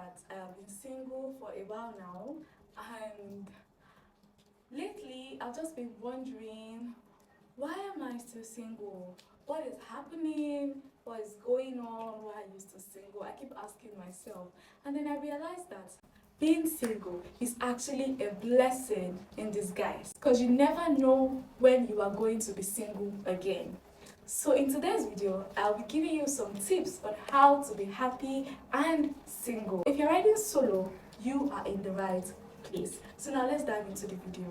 that I have been single for a while now, and lately I've just been wondering, why am I still single? What is happening? What is going on? Why are you still single? I keep asking myself, and then I realized that being single is actually a blessing in disguise, because you never know when you are going to be single again. So in today's video, I'll be giving you some tips on how to be happy and single. If you're riding solo, you are in the right place. So now let's dive into the video.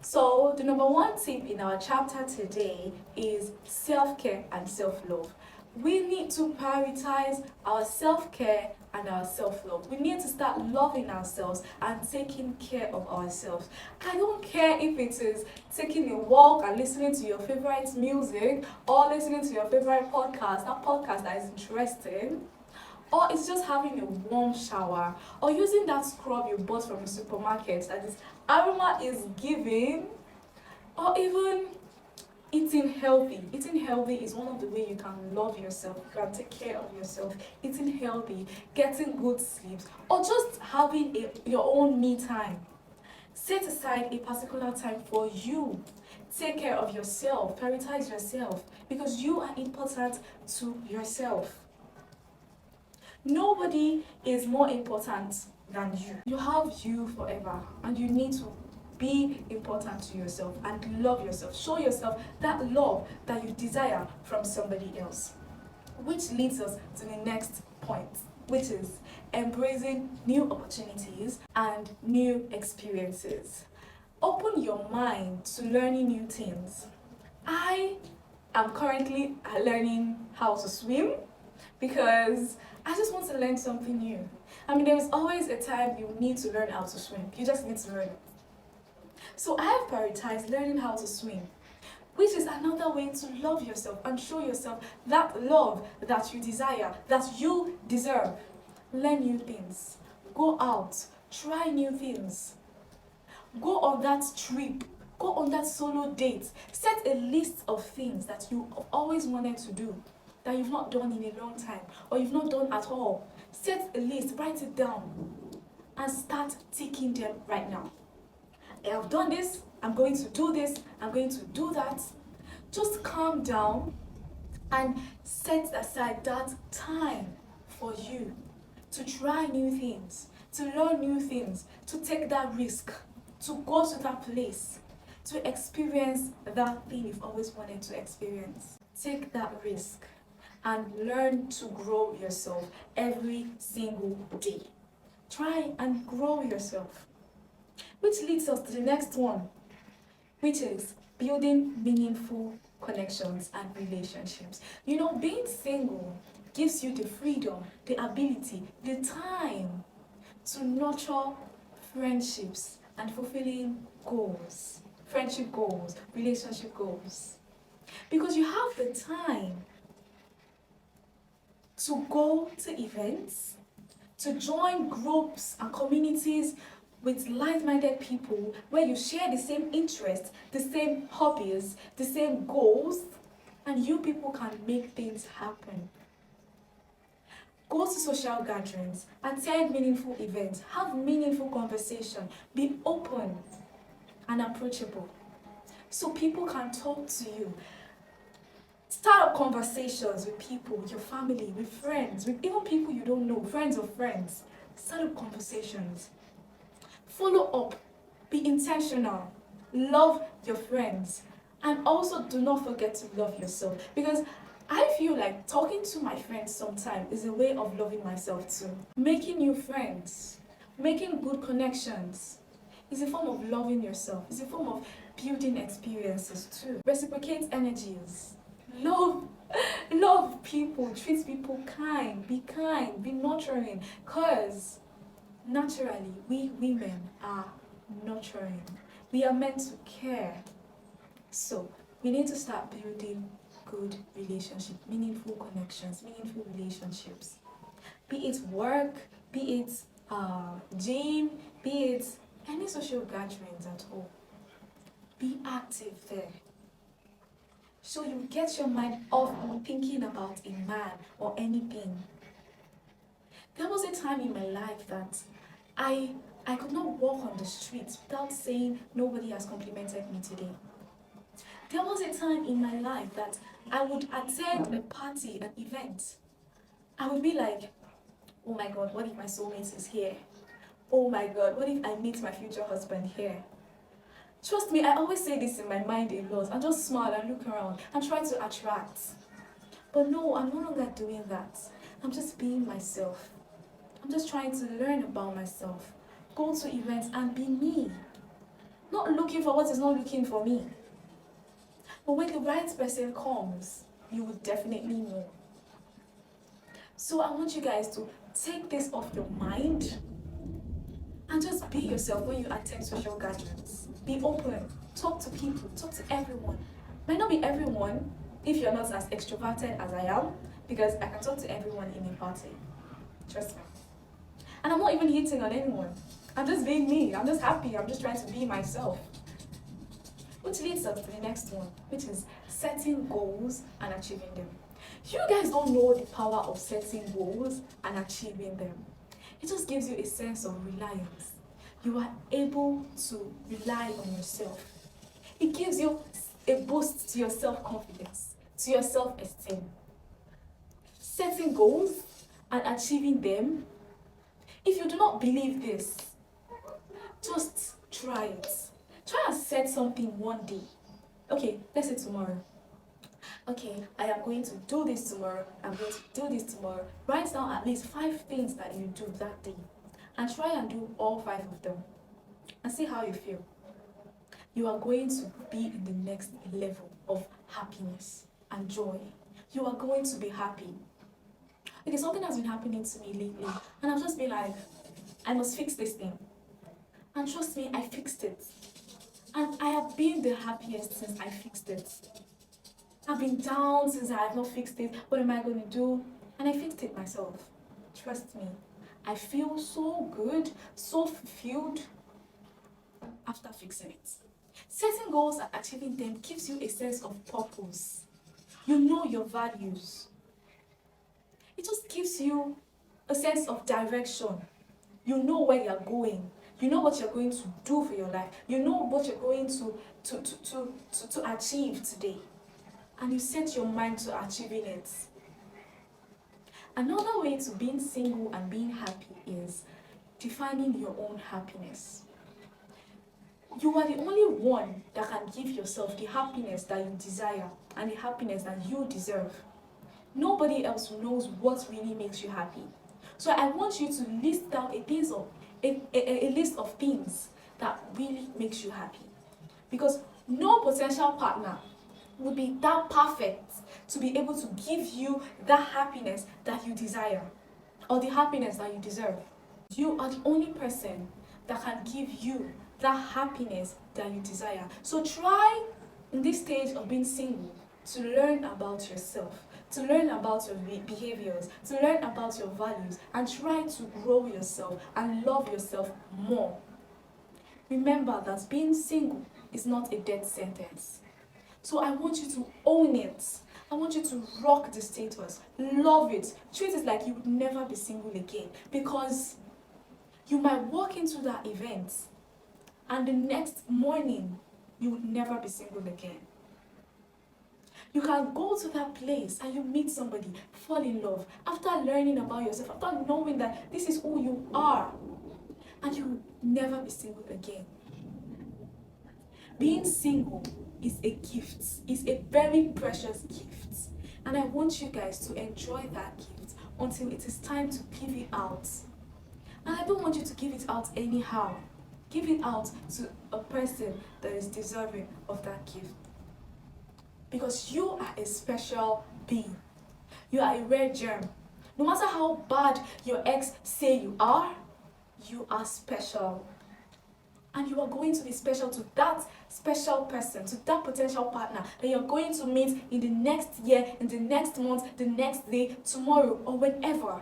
So the number one tip in our chapter today is self-care and self-love. We need to prioritize our self-care and our self-love. We need to start loving ourselves and taking care of ourselves. I don't care if it is taking a walk and listening to your favorite music or listening to your favorite podcast, that podcast that is interesting, or it's just having a warm shower, or using that scrub you bought from the supermarket that this aroma is giving, or even eating healthy. Eating healthy is one of the ways you can love yourself, you can take care of yourself. Eating healthy, getting good sleeps, or just having your own me time. Set aside a particular time for you. Take care of yourself, prioritize yourself, because you are important to yourself. Nobody is more important than you. You have you forever, and you need to be important to yourself and love yourself. Show yourself that love that you desire from somebody else. Which leads us to the next point, which is embracing new opportunities and new experiences. Open your mind to learning new things. I am currently learning how to swim because I just want to learn something new. I mean, there is always a time you need to learn how to swim. You just need to learn it. So I have prioritized learning how to swim, which is another way to love yourself and show yourself that love that you desire, that you deserve. Learn new things. Go out. Try new things. Go on that trip. Go on that solo date. Set a list of things that you have always wanted to do, that you've not done in a long time, or you've not done at all. Set a list, write it down, and start ticking them right now. I have done this, I'm going to do this, I'm going to do that. Just calm down and set aside that time for you to try new things, to learn new things, to take that risk, to go to that place, to experience that thing you've always wanted to experience. Take that risk and learn to grow yourself every single day. Try and grow yourself. Which leads us to the next one, which is building meaningful connections and relationships. You know, being single gives you the freedom, the ability, the time to nurture friendships and fulfilling goals, friendship goals, relationship goals. Because you have the time to go to events, to join groups and communities with like-minded people where you share the same interests, the same hobbies, the same goals, and you people can make things happen. Go to social gatherings, attend meaningful events, have meaningful conversation, be open and approachable so people can talk to you. Start up conversations with people, with your family, with friends, with even people you don't know, friends of friends. Start up conversations. Follow up, be intentional, love your friends, and also do not forget to love yourself, because I feel like talking to my friends sometimes is a way of loving myself too. Making new friends, making good connections is a form of loving yourself, it's a form of building experiences too. Reciprocate energies, love people, treat people kind, be nurturing, because naturally, we women are nurturing. We are meant to care. So, we need to start building good relationships, meaningful connections, meaningful relationships. Be it work, be it gym, be it any social gatherings at all. Be active there. So you get your mind off thinking about a man or anything. There was a time in my life that I I could not walk on the streets without saying nobody has complimented me today. There was a time in my life that I would attend a party, an event. I would be like, oh my God, what if my soulmate is here? Oh my God, what if I meet my future husband here? Trust me, I always say this in my mind a lot. I just smile and look around and try to attract. But no, I'm no longer doing that. I'm just being myself. I'm just trying to learn about myself, go to events and be me. Not looking for what is not looking for me. But when the right person comes, you will definitely know. So I want you guys to take this off your mind and just be yourself when you attend social gatherings. Be open, talk to people, talk to everyone. Might not be everyone if you're not as extroverted as I am, because I can talk to everyone in a party. Trust me. And I'm not even hitting on anyone. I'm just being me. I'm just happy. I'm just trying to be myself. Which leads us to the next one, which is setting goals and achieving them. You guys don't know the power of setting goals and achieving them. It just gives you a sense of reliance. You are able to rely on yourself. It gives you a boost to your self-confidence, to your self-esteem. Setting goals and achieving them. If you do not believe this, just try it. Try and set something one day. Okay, let's say tomorrow. Okay, I am going to do this tomorrow. I'm going to do this tomorrow. Write down at least 5 things that you do that day. And try and do all 5 of them. And see how you feel. You are going to be in the next level of happiness and joy. You are going to be happy. Okay, something has been happening to me lately. And I've just been like, I must fix this thing. And trust me, I fixed it. And I have been the happiest since I fixed it. I've been down since I have not fixed it. What am I going to do? And I fixed it myself. Trust me. I feel so good, so fulfilled after fixing it. Setting goals and achieving them gives you a sense of purpose. You know your values. It just gives you a sense of direction. You know where you're going. You know what you're going to do for your life. You know what you're going to achieve today. And you set your mind to achieving it. Another way to being single and being happy is defining your own happiness. You are the only one that can give yourself the happiness that you desire and the happiness that you deserve. Nobody else knows what really makes you happy. So I want you to list down a list of things that really makes you happy. Because no potential partner would be that perfect to be able to give you that happiness that you desire or the happiness that you deserve. You are the only person that can give you that happiness that you desire. So try in this stage of being single to learn about yourself, to learn about your behaviors, to learn about your values, and try to grow yourself and love yourself more. Remember that being single is not a death sentence. So I want you to own it. I want you to rock the status, love it, treat it like you would never be single again, because you might walk into that event and the next morning you would never be single again. You can go to that place and you meet somebody, fall in love, after learning about yourself, after knowing that this is who you are, and you will never be single again. Being single is a gift, is a very precious gift. And I want you guys to enjoy that gift until it is time to give it out. And I don't want you to give it out anyhow. Give it out to a person that is deserving of that gift. Because you are a special being. You are a rare gem. No matter how bad your ex say you are special. And you are going to be special to that special person, to that potential partner that you're going to meet in the next year, in the next month, the next day, tomorrow, or whenever.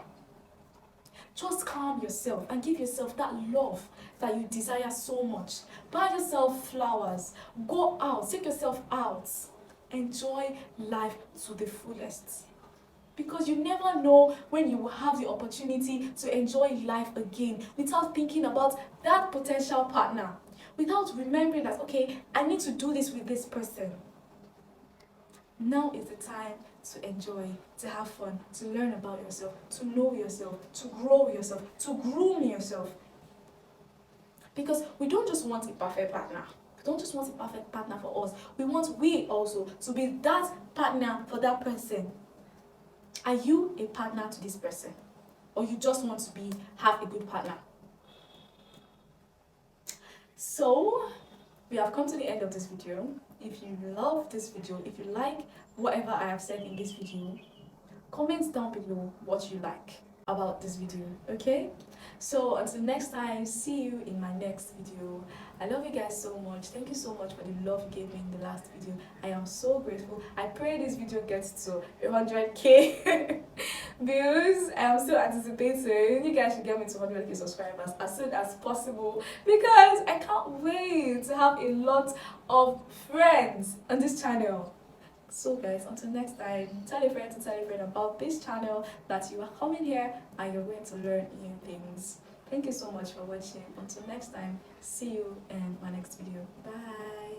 Just calm yourself and give yourself that love that you desire so much. Buy yourself flowers. Go out. Take yourself out. Enjoy life to the fullest. Because you never know when you will have the opportunity to enjoy life again without thinking about that potential partner, without remembering that, okay, I need to do this with this person. Now is the time to enjoy, to have fun, to learn about yourself, to know yourself, to grow yourself, to groom yourself. Because we don't just want a perfect partner. We don't just want a perfect partner for us. We also to be that partner for that person. Are you a partner to this person? Or you just want to have a good partner? So, we have come to the end of this video. If you love this video, if you like whatever I have said in this video, comment down below what you like about this video, okay? So until next time, see you in my next video. I love you guys so much. Thank you so much for the love you gave me in the last video. I am so grateful. I pray this video gets to 100k views. I am still anticipating. You guys should get me to 100k subscribers as soon as possible, because I can't wait to have a lot of friends on this channel. So guys, until next time, tell a friend to tell a friend about this channel, that you are coming here and you're going to learn new things. Thank you so much for watching. Until next time, see you in my next video. Bye.